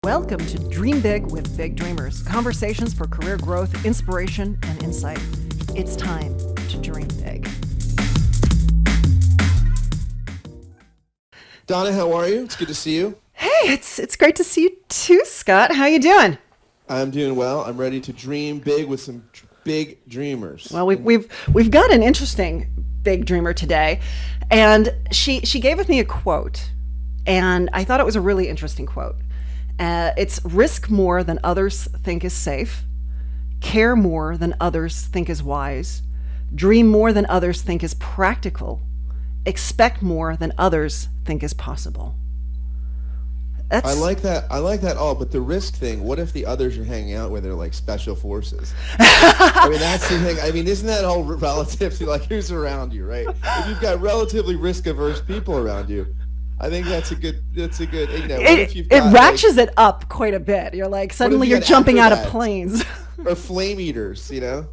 Welcome to Dream Big with Big Dreamers, conversations for career growth, inspiration, and insight. It's time to dream big. Donna, how are you? It's good to see you. Hey, it's great to see you too, Scott. How you doing? I'm doing well. I'm ready to dream big with some big dreamers. Well, we've got an interesting big dreamer today, and she gave me a quote, and I thought it was a really interesting quote. It's risk more than others think is safe, care more than others think is wise, dream more than others think is practical, expect more than others think is possible. I like that all, but the risk thing, what if the others you're hanging out with are like special forces? I mean, that's the thing. I mean, isn't that all relative to like who's around you, right? If you've got relatively risk-averse people around you, I think that's a good, what if you've got, it ratchets it up quite a bit. You're like, suddenly you're jumping out of planes. Or flame eaters, you know?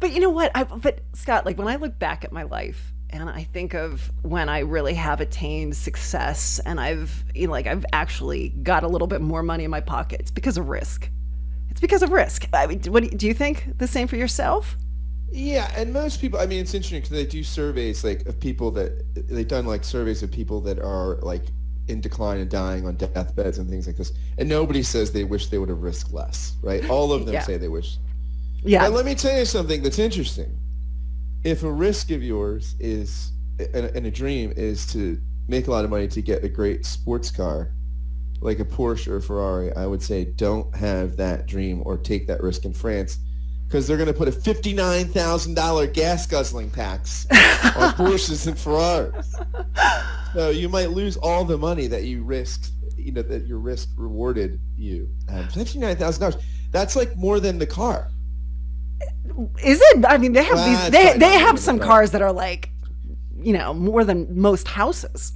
But you know what? But Scott, like when I look back at my life and I think of when I really have attained success and I've actually got a little bit more money in my pocket, it's because of risk. It's because of risk. I mean, do you think the same for yourself? Yeah, and most people, I mean, it's interesting because they do surveys like of people they've done like surveys of people that are like in decline and dying on deathbeds and things like this. And nobody says they wish they would have risked less, right? All of them say they wish. Yeah. And let me tell you something that's interesting. If a risk of yours is, and a dream is to make a lot of money to get a great sports car, like a Porsche or a Ferrari, I would say don't have that dream or take that risk in France, because they're going to put a $59,000 gas guzzling tax on Porsches and Ferraris. So you might lose all the money that you risked, that your risk rewarded you. $59,000. That's like more than the car. Is it? I mean, they have they have some cars that are like, more than most houses.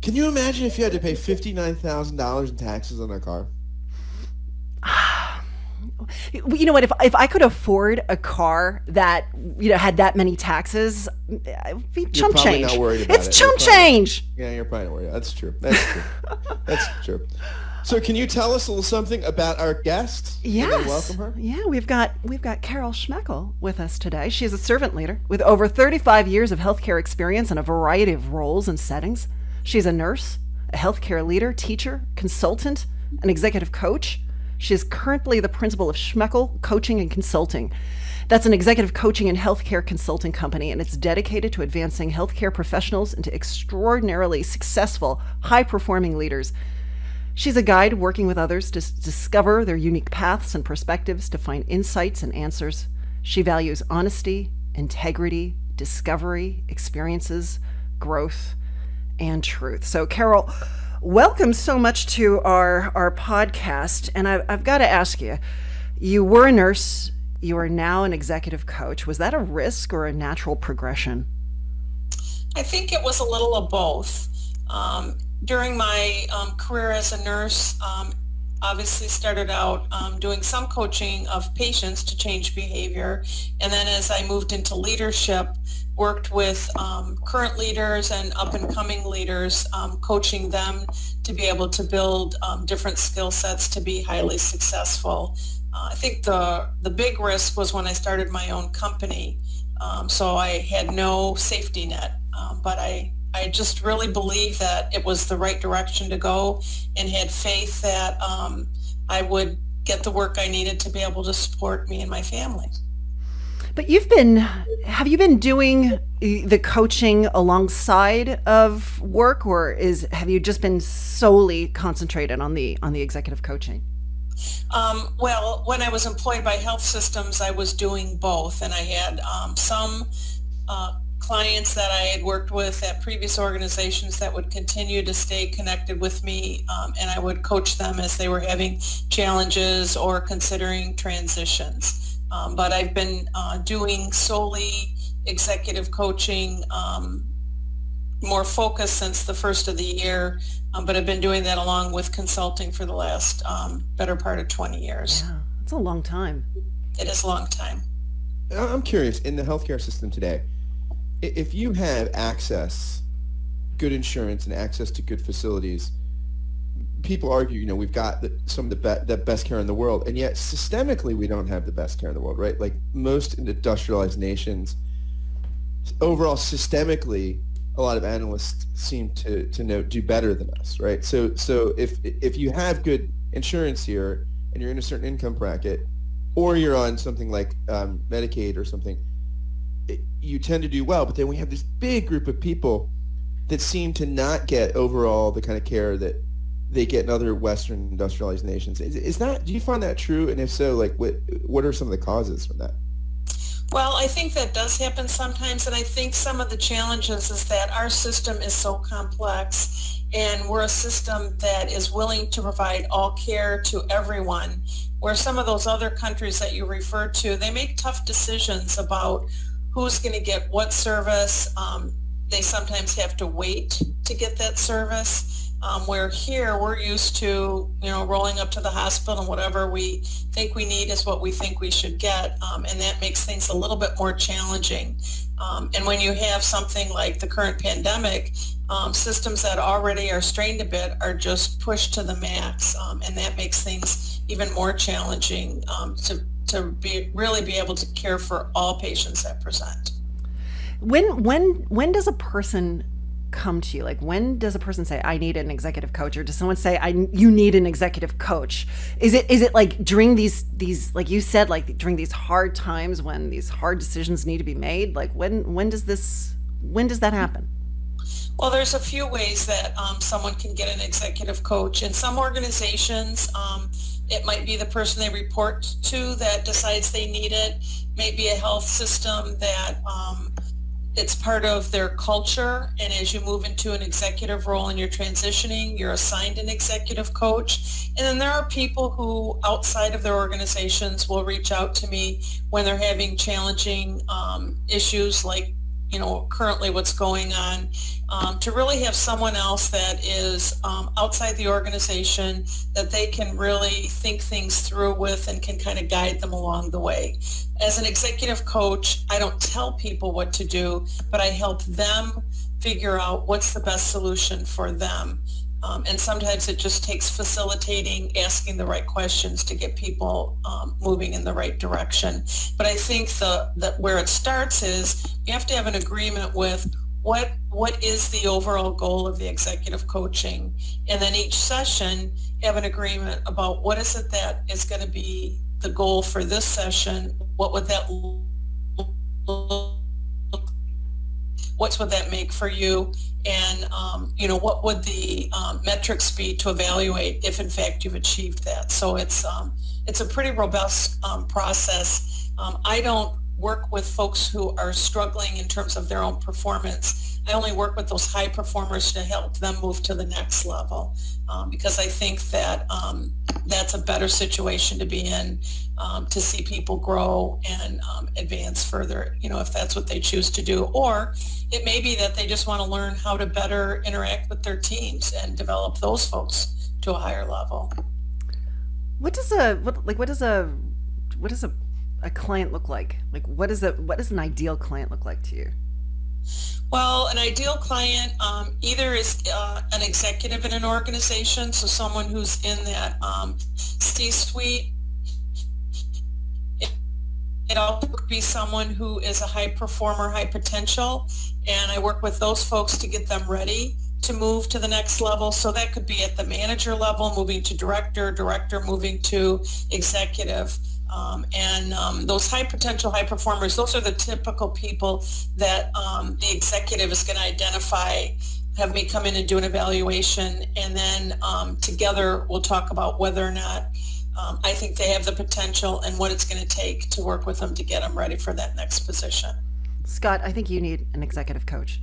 Can you imagine if you had to pay $59,000 in taxes on a car? You know what? If I could afford a car that had that many taxes, it would be chump change. Not worried about it's chump change. Yeah, you're probably not worried. That's true. That's true. So, can you tell us a little something about our guest? Yes. Welcome her. Yeah, we've got Carol Schmekel with us today. She is a servant leader with over 35 years of healthcare experience in a variety of roles and settings. She's a nurse, a healthcare leader, teacher, consultant, an executive coach. She is currently the principal of Schmekel Coaching and Consulting. That's an executive coaching and healthcare consulting company, and it's dedicated to advancing healthcare professionals into extraordinarily successful, high-performing leaders. She's a guide working with others to discover their unique paths and perspectives to find insights and answers. She values honesty, integrity, discovery, experiences, growth, and truth. So, Carol, welcome so much to our podcast. And I've got to ask you, you were a nurse, you are now an executive coach. Was that a risk or a natural progression? I think it was a little of both. During my career as a nurse, obviously started out doing some coaching of patients to change behavior. And then as I moved into leadership, worked with current leaders and up-and-coming leaders, coaching them to be able to build different skill sets to be highly successful. I think the big risk was when I started my own company. So I had no safety net, but I just really believed that it was the right direction to go and had faith that I would get the work I needed to be able to support me and my family. But have you been doing the coaching alongside of work, or have you just been solely concentrated on the executive coaching? Well, when I was employed by health systems, I was doing both, and I had some clients that I had worked with at previous organizations that would continue to stay connected with me, and I would coach them as they were having challenges or considering transitions. But I've been doing solely executive coaching, more focused since the first of the year, but I've been doing that along with consulting for the last better part of 20 years. Yeah, it's a long time. It is a long time. I'm curious, in the healthcare system today, if you have access, good insurance and access to good facilities, people argue, we've got some of the best care in the world, and yet systemically we don't have the best care in the world, right? Like most industrialized nations, overall systemically, a lot of analysts seem to do better than us, right? So if you have good insurance here and you're in a certain income bracket, or you're on something like Medicaid or something, you tend to do well. But then we have this big group of people that seem to not get overall the kind of care that they get in other Western industrialized nations. Is that, do you find that true? And if so, like what are some of the causes for that? Well, I think that does happen sometimes, and I think some of the challenges is that our system is so complex, and we're a system that is willing to provide all care to everyone, where some of those other countries that you referred to, they make tough decisions about who's going to get what service. They sometimes have to wait to get that service. Where here we're used to, rolling up to the hospital and whatever we think we need is what we think we should get. And that makes things a little bit more challenging. And when you have something like the current pandemic, systems that already are strained a bit are just pushed to the max. And that makes things even more challenging to really be able to care for all patients that present. When does a person come to you? Like, when does a person say, I need an executive coach? Or does someone say, you need an executive coach? Is it like during these, like you said, like during these hard times when these hard decisions need to be made? Like when does that happen? Well, there's a few ways that someone can get an executive coach. In some organizations, it might be the person they report to that decides they need it. Maybe a health system that it's part of their culture, and as you move into an executive role and you're transitioning, you're assigned an executive coach. And then there are people who outside of their organizations will reach out to me when they're having challenging issues like currently what's going on, to really have someone else that is outside the organization that they can really think things through with and can kind of guide them along the way. As an executive coach, I don't tell people what to do, but I help them figure out what's the best solution for them. And sometimes it just takes facilitating, asking the right questions to get people moving in the right direction. But I think that where it starts is you have to have an agreement with what is the overall goal of the executive coaching. And then each session, have an agreement about what is it that is going to be the goal for this session. What would that look? What would that make for you? And, what would the metrics be to evaluate if, in fact, you've achieved that? So it's a pretty robust process. I don't work with folks who are struggling in terms of their own performance. I only work with those high performers to help them move to the next level, because I think that that's a better situation to be in, to see people grow and advance further, if that's what they choose to do. Or it may be that they just want to learn how to better interact with their teams and develop those folks to a higher level. What does a client look like? Like, what does an ideal client look like to you? Well, an ideal client either is an executive in an organization, so someone who's in that C-suite. It also could be someone who is a high performer, high potential, and I work with those folks to get them ready to move to the next level. So that could be at the manager level, moving to director moving to executive. Those high potential, high performers, those are the typical people that the executive is going to identify, have me come in and do an evaluation, and then together we'll talk about whether or not I think they have the potential and what it's going to take to work with them to get them ready for that next position. Scott, I think you need an executive coach.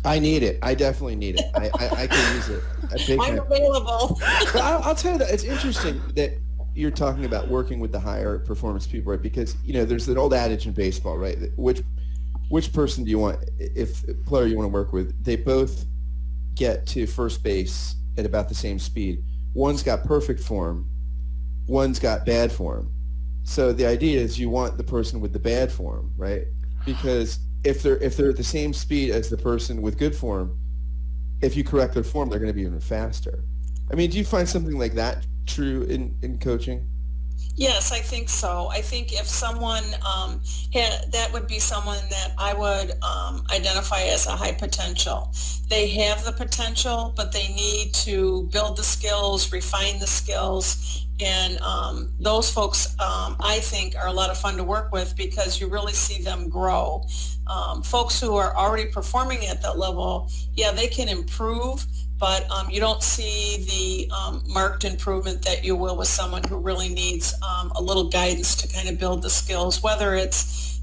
I need it. I definitely need it. I can use it. I'm available. But I'll tell you that it's interesting that you're talking about working with the higher performance people, right? Because, there's an old adage in baseball, right? Which person do you want, if player you want to work with, they both get to first base at about the same speed. One's got perfect form, one's got bad form. So the idea is you want the person with the bad form, right? Because if they're at the same speed as the person with good form, if you correct their form, they're going to be even faster. I mean, do you find something like that true in coaching? Yes, I think so. I think if someone that would be someone that I would identify as a high potential. They have the potential, but they need to build the skills, refine the skills, and those folks I think are a lot of fun to work with because you really see them grow. Folks who are already performing at that level, yeah, they can improve, but you don't see the marked improvement that you will with someone who really needs a little guidance to kind of build the skills, whether it's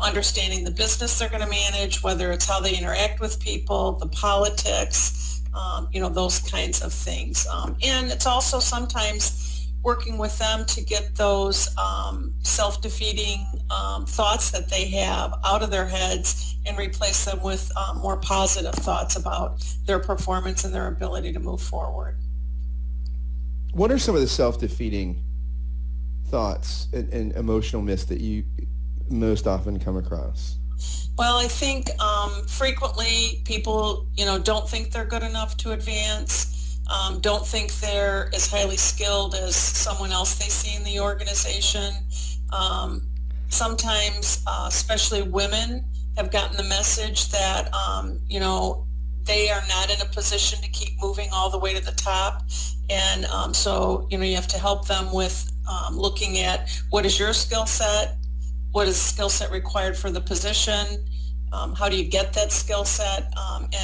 understanding the business they're going to manage, whether it's how they interact with people, the politics, those kinds of things. And it's also sometimes working with them to get those self-defeating thoughts that they have out of their heads and replace them with more positive thoughts about their performance and their ability to move forward. What are some of the self-defeating thoughts and emotional myths that you most often come across? Well, I think frequently people, don't think they're good enough to advance, don't think they're as highly skilled as someone else they see in the organization. Sometimes, especially women, have gotten the message that, they are not in a position to keep moving all the way to the top. And so, you have to help them with looking at what is your skill set, what is the skill set required for the position, how do you get that skill set,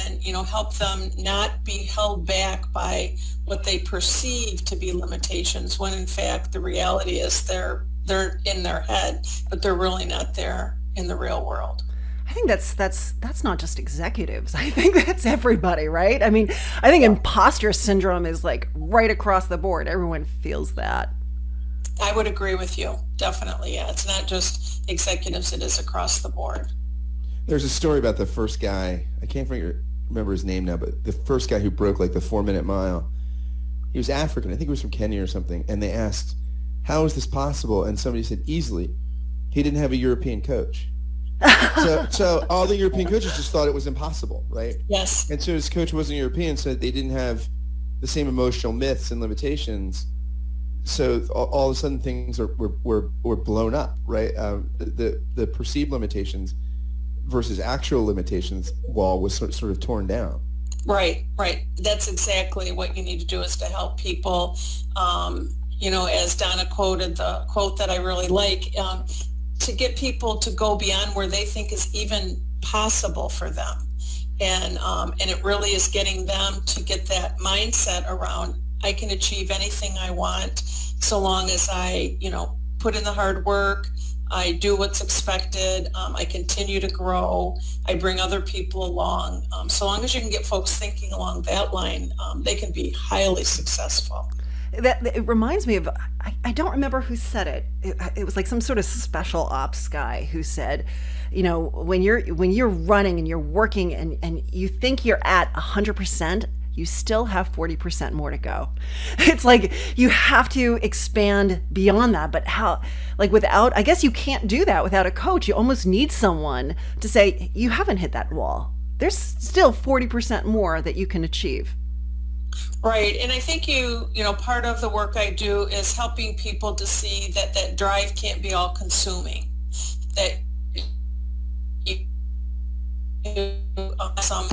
and, help them not be held back by what they perceive to be limitations when in fact the reality is they're in their head, but they're really not there in the real world. I think that's not just executives. I think that's everybody, right? I mean, I think imposter syndrome is like right across the board. Everyone feels that. I would agree with you. Definitely. Yeah. It's not just executives. It is across the board. There's a story about the first guy. I can't remember his name now, but the first guy who broke like the 4-minute mile. He was African. I think he was from Kenya or something. And they asked, how is this possible? And somebody said, easily. He didn't have a European coach. So all the European coaches just thought it was impossible, right? Yes. And so his coach wasn't European, so they didn't have the same emotional myths and limitations. So all of a sudden things were blown up, right? The perceived limitations versus actual limitations wall was sort of torn down. Right. That's exactly what you need to do, is to help people. As Donna quoted, the quote that I really like, to get people to go beyond where they think is even possible for them. And it really is getting them to get that mindset around, I can achieve anything I want so long as I, put in the hard work, I do what's expected, I continue to grow, I bring other people along. So long as you can get folks thinking along that line, they can be highly successful. It reminds me of, I don't remember who said it. It was like some sort of special ops guy who said, when you're running and you're working and you think you're at 100%, you still have 40% more to go. It's like you have to expand beyond that. But how, like without, I guess you can't do that without a coach. You almost need someone to say, you haven't hit that wall. There's still 40% more that you can achieve. Right. And I think part of the work I do is helping people to see that drive can't be all consuming, that you have some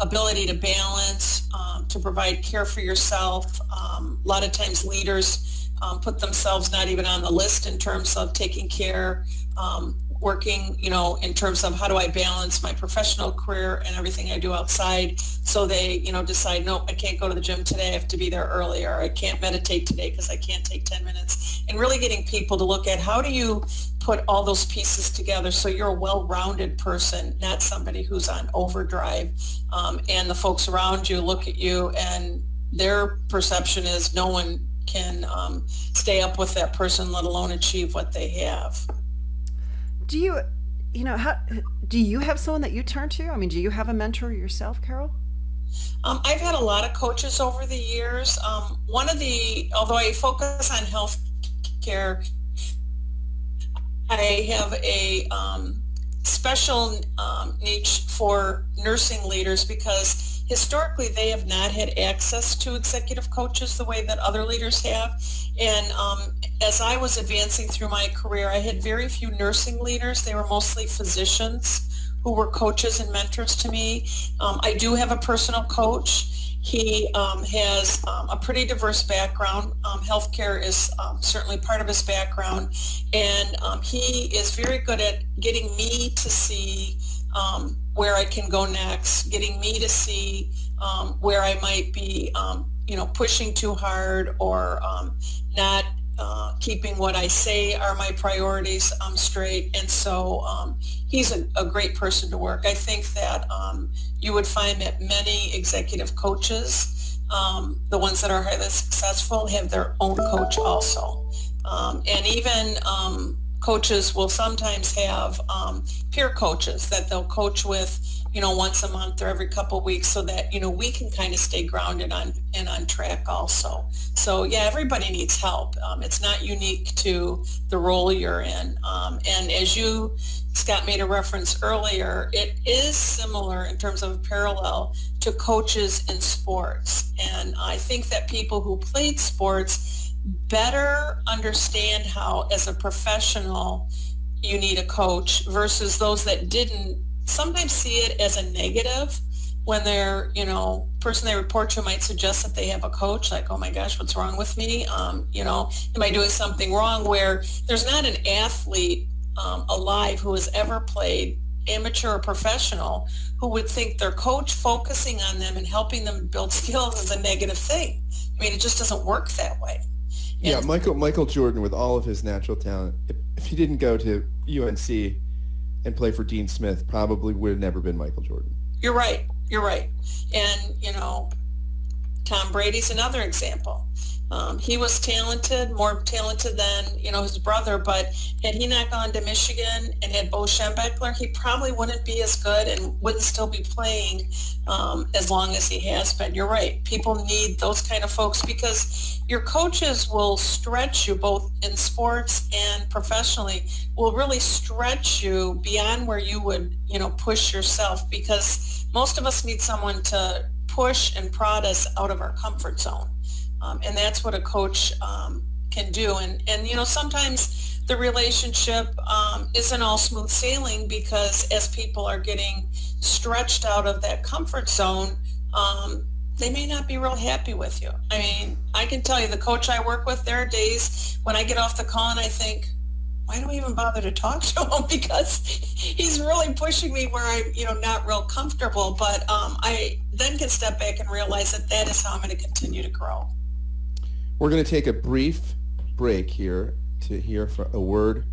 ability to balance, to provide care for yourself. A lot of times leaders put themselves not even on the list in terms of taking care, working, in terms of how do I balance my professional career and everything I do outside. So they, decide, nope, I can't go to the gym today. I have to be there earlier. I can't meditate today because I can't take 10 minutes. And really getting people to look at how do you put all those pieces together so you're a well-rounded person, not somebody who's on overdrive. And the folks around you look at you and their perception is no one can stay up with that person, let alone achieve what they have. Do you have someone that you turn to? I mean, do you have a mentor yourself, Carol? I've had a lot of coaches over the years. Although I focus on health care, I have a special niche for nursing leaders because historically they have not had access to executive coaches the way that other leaders have. And as I was advancing through my career, I had very few nursing leaders. They were mostly physicians who were coaches and mentors to me. I do have a personal coach. He has a pretty diverse background. Healthcare is certainly part of his background. And he is very good at getting me to see where I can go next, getting me to see where I might be, pushing too hard or not keeping what I say are my priorities straight. And so he's a great person to work. I think that you would find that many executive coaches, the ones that are highly successful, have their own coach also. And even coaches will sometimes have peer coaches that they'll coach with, once a month or every couple of weeks, so that, we can kind of stay grounded on track also. So yeah, everybody needs help. It's not unique to the role you're in. And as you, Scott, made a reference earlier, it is similar in terms of a parallel to coaches in sports. And I think that people who played sports better understand how, as a professional, you need a coach versus those that didn't sometimes see it as a negative when their, person they report to might suggest that they have a coach, like, oh my gosh, what's wrong with me? Am I doing something wrong? Where there's not an athlete alive who has ever played, amateur or professional, who would think their coach focusing on them and helping them build skills is a negative thing. I mean, it just doesn't work that way. Yeah, Michael Jordan, with all of his natural talent, if he didn't go to UNC and play for Dean Smith, probably would have never been Michael Jordan. You're right. And, Tom Brady's another example. He was talented, more talented than, his brother, but had he not gone to Michigan and had Bo Schembechler, he probably wouldn't be as good and wouldn't still be playing as long as he has been. You're right. People need those kind of folks because your coaches will stretch you both in sports and professionally, will really stretch you beyond where you would, push yourself, because most of us need someone to push and prod us out of our comfort zone. And that's what a coach can do. And sometimes the relationship isn't all smooth sailing because as people are getting stretched out of that comfort zone, they may not be real happy with you. I mean, I can tell you, the coach I work with, there are days when I get off the call and I think, why do we even bother to talk to him? Because he's really pushing me where I'm, not real comfortable. But I then can step back and realize that is how I'm going to continue to grow. We're going to take a brief break here to hear a word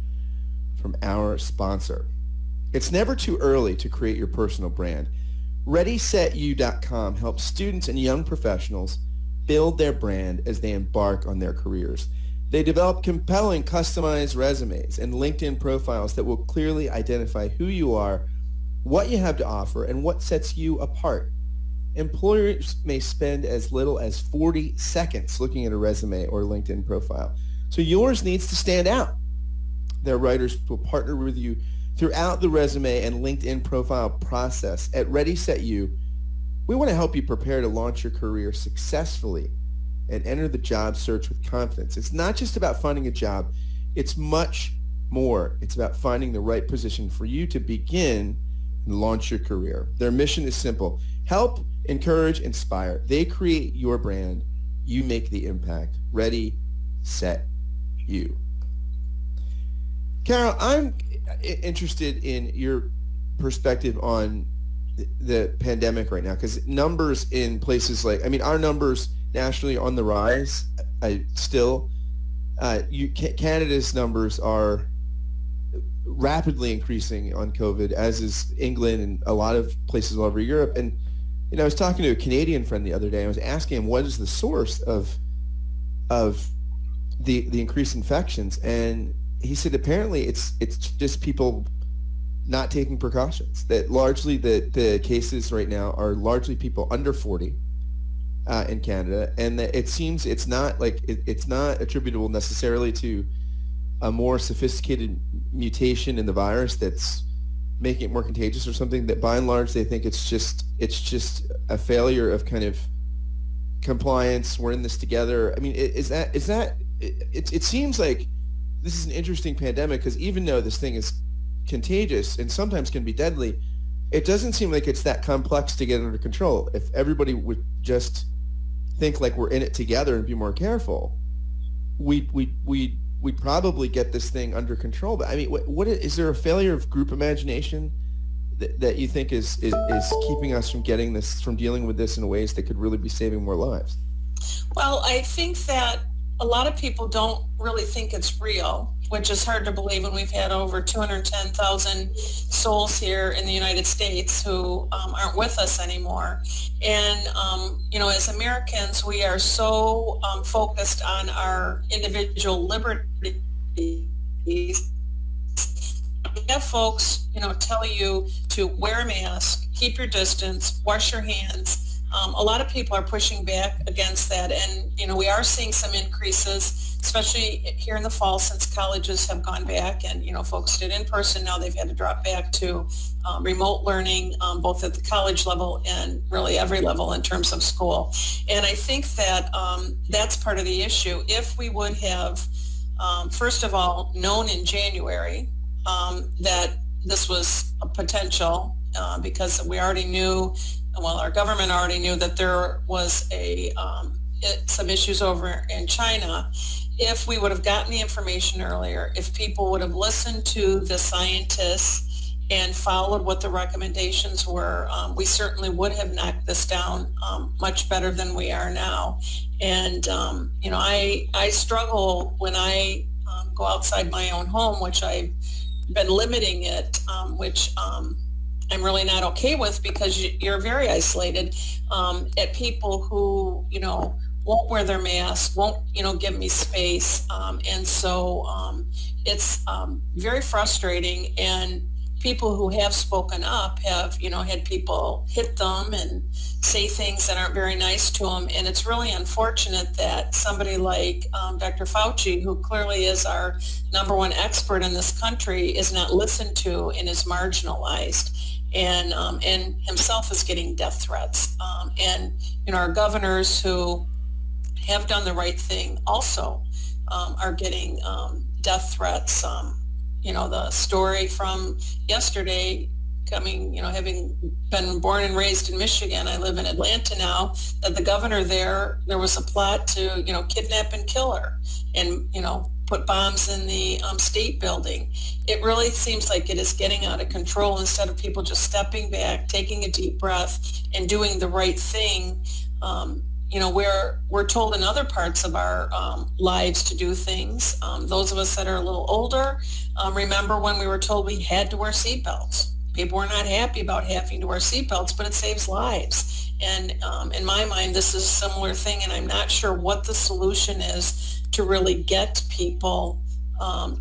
from our sponsor. It's never too early to create your personal brand. ReadySetU.com helps students and young professionals build their brand as they embark on their careers. They develop compelling, customized resumes and LinkedIn profiles that will clearly identify who you are, what you have to offer, and what sets you apart. Employers may spend as little as 40 seconds looking at a resume or LinkedIn profile. So yours needs to stand out. Their writers will partner with you throughout the resume and LinkedIn profile process. At Ready Set You, we want to help you prepare to launch your career successfully and enter the job search with confidence. It's not just about finding a job. It's much more. It's about finding the right position for you to begin and launch your career. Their mission is simple. Help, encourage, inspire. They create your brand. You make the impact. Ready, set, you. Carol, I'm interested in your perspective on the pandemic right now, because numbers in places like, our numbers nationally on the rise. Canada's numbers are rapidly increasing on COVID, as is England and a lot of places all over Europe. And I was talking to a Canadian friend the other day. I was asking him, what is the source of the increased infections? And he said apparently it's just people not taking precautions. That largely the cases right now are largely people under 40 in Canada, and that it seems it's not attributable necessarily to a more sophisticated mutation in the virus that's making it more contagious or something, that by and large they think it's just a failure of kind of compliance. We're in this together. I mean, it seems like this is an interesting pandemic, because even though this thing is contagious and sometimes can be deadly, it doesn't seem like it's that complex to get under control. If everybody would just think like we're in it together and be more careful, we'd probably get this thing under control. But I mean, what is there a failure of group imagination that you think is keeping us from getting this, from dealing with this in ways that could really be saving more lives? Well, I think that a lot of people don't really think it's real, which is hard to believe when we've had over 210,000 souls here in the United States who aren't with us anymore. And, as Americans, we are so focused on our individual liberties. We have folks, tell you to wear a mask, keep your distance, wash your hands. A lot of people are pushing back against that, and we are seeing some increases, especially here in the fall, since colleges have gone back and folks did in person. Now they've had to drop back to remote learning, both at the college level and really every level in terms of school. And I think that that's part of the issue. If we would have, first of all, known in January that this was a potential, because we already knew. Well, our government already knew that there was some issues over in China. If we would have gotten the information earlier, if people would have listened to the scientists and followed what the recommendations were, we certainly would have knocked this down much better than we are now. And, I struggle when I go outside my own home, which I've been limiting it, which I'm really not okay with, because you're very isolated, at people who, won't wear their mask, won't, give me space. And so it's very frustrating. And people who have spoken up have, had people hit them and say things that aren't very nice to them. And it's really unfortunate that somebody like Dr. Fauci, who clearly is our number one expert in this country, is not listened to and is marginalized. And himself is getting death threats. And our governors who have done the right thing also are getting death threats. The story from yesterday coming, having been born and raised in Michigan, I live in Atlanta now, that the governor there was a plot to, kidnap and kill her and, put bombs in the state building. It really seems like it is getting out of control, instead of people just stepping back, taking a deep breath and doing the right thing. We're told in other parts of our lives to do things. Those of us that are a little older, remember when we were told we had to wear seatbelts. People were not happy about having to wear seatbelts, but it saves lives. And in my mind, this is a similar thing, and I'm not sure what the solution is to really get people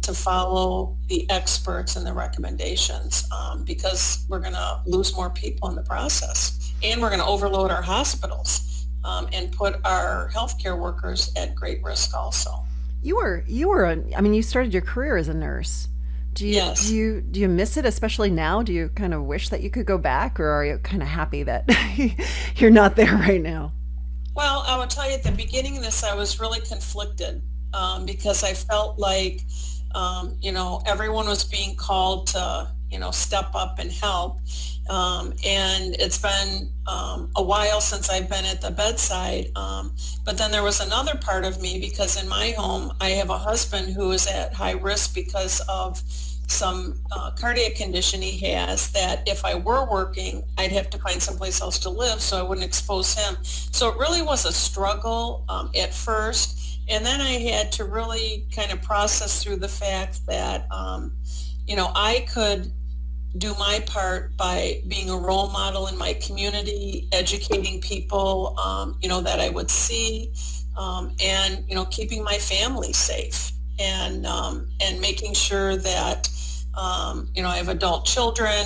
to follow the experts and the recommendations, because we're going to lose more people in the process, and we're going to overload our hospitals and put our healthcare workers at great risk also. You started your career as a nurse. Yes. Do you miss it, especially now? Do you kind of wish that you could go back, or are you kind of happy that you're not there right now? Well, I will tell you, at the beginning of this, I was really conflicted because I felt like, everyone was being called to, step up and help. And it's been a while since I've been at the bedside. But then there was another part of me, because in my home, I have a husband who is at high risk because of some cardiac condition he has, that if I were working, I'd have to find someplace else to live so I wouldn't expose him. So it really was a struggle at first. And then I had to really kind of process through the fact that, I could do my part by being a role model in my community, educating people, that I would see, and, keeping my family safe, and making sure that, I have adult children,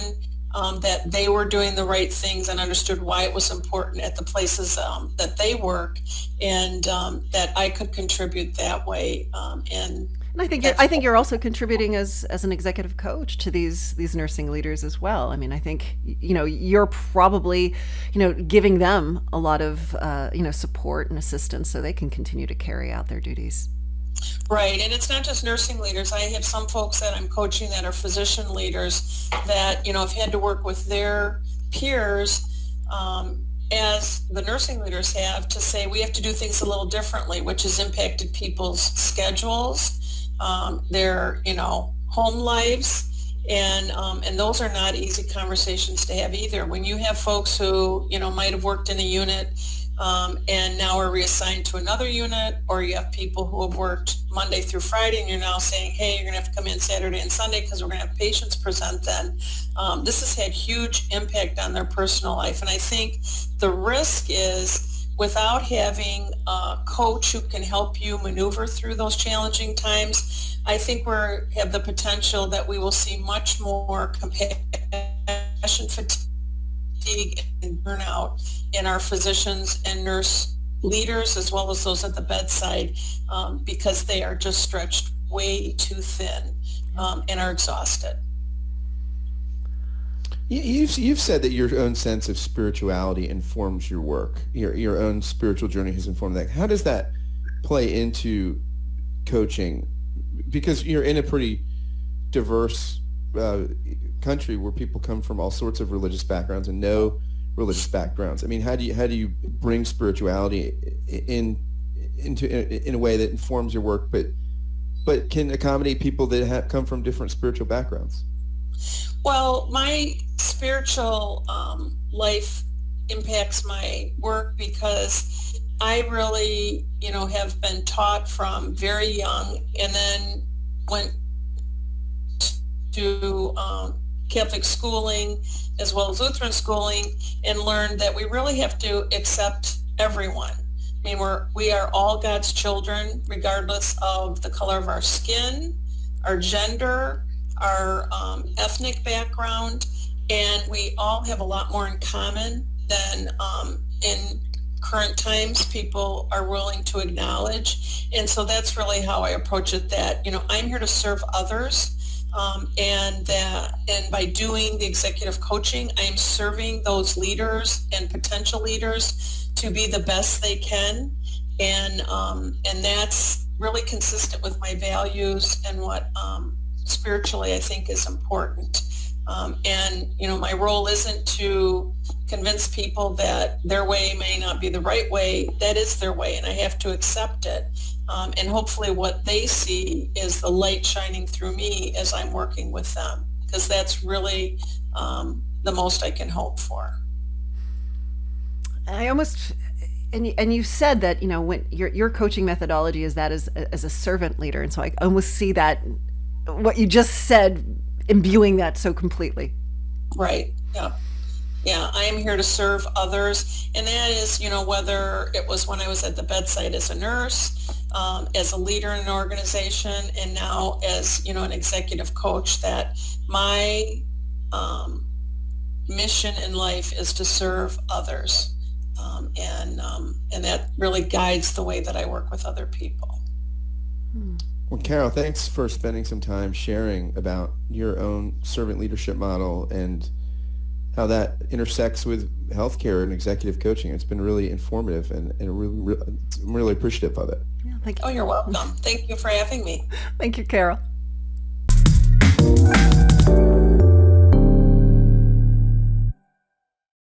that they were doing the right things and understood why it was important at the places that they work, and that I could contribute that way. And I think you're also contributing as an executive coach to these nursing leaders as well. I mean, I think you're probably giving them a lot of support and assistance so they can continue to carry out their duties. Right, and it's not just nursing leaders. I have some folks that I'm coaching that are physician leaders that have had to work with their peers, as the nursing leaders have, to say we have to do things a little differently, which has impacted people's schedules, their home lives, and those are not easy conversations to have either. When you have folks who might have worked in a unit and now are reassigned to another unit, or you have people who have worked Monday through Friday and you're now saying, hey, you're going to have to come in Saturday and Sunday because we're going to have patients present then. This has had huge impact on their personal life. And I think the risk is, without having a coach who can help you maneuver through those challenging times, I think we have the potential that we will see much more compassion fatigue and burnout in our physicians and nurse leaders, as well as those at the bedside, because they are just stretched way too thin and are exhausted. You've said that your own sense of spirituality informs your work. Your own spiritual journey has informed that. How does that play into coaching? Because you're in a pretty diverse country where people come from all sorts of religious backgrounds and no religious backgrounds. I mean, how do you bring spirituality in a way that informs your work, but can accommodate people that come from different spiritual backgrounds? Well, my spiritual life impacts my work because I really, have been taught from very young, and then went to Catholic schooling as well as Lutheran schooling, and learned that we really have to accept everyone. I mean, we are all God's children, regardless of the color of our skin, our gender, our ethnic background, and we all have a lot more in common than in current times people are willing to acknowledge. And so that's really how I approach it, that I'm here to serve others, and by doing the executive coaching, I'm serving those leaders and potential leaders to be the best they can, and that's really consistent with my values and what spiritually I think is important. And my role isn't to convince people that their way may not be the right way. That is their way, and I have to accept it. And hopefully what they see is the light shining through me as I'm working with them, because that's really the most I can hope for. And you said that when your coaching methodology is that as a servant leader, and so I almost see that what you just said imbuing that so completely. Right. Yeah, I am here to serve others, and that is, whether it was when I was at the bedside as a nurse, as a leader in an organization, and now as an executive coach, that my mission in life is to serve others, and that really guides the way that I work with other people. Well, Carol, thanks for spending some time sharing about your own servant leadership model and how that intersects with healthcare and executive coaching. It's been really informative, and I'm really appreciative of it. Yeah, thank you. Oh, you're welcome. Thank you for having me. Thank you, Carol.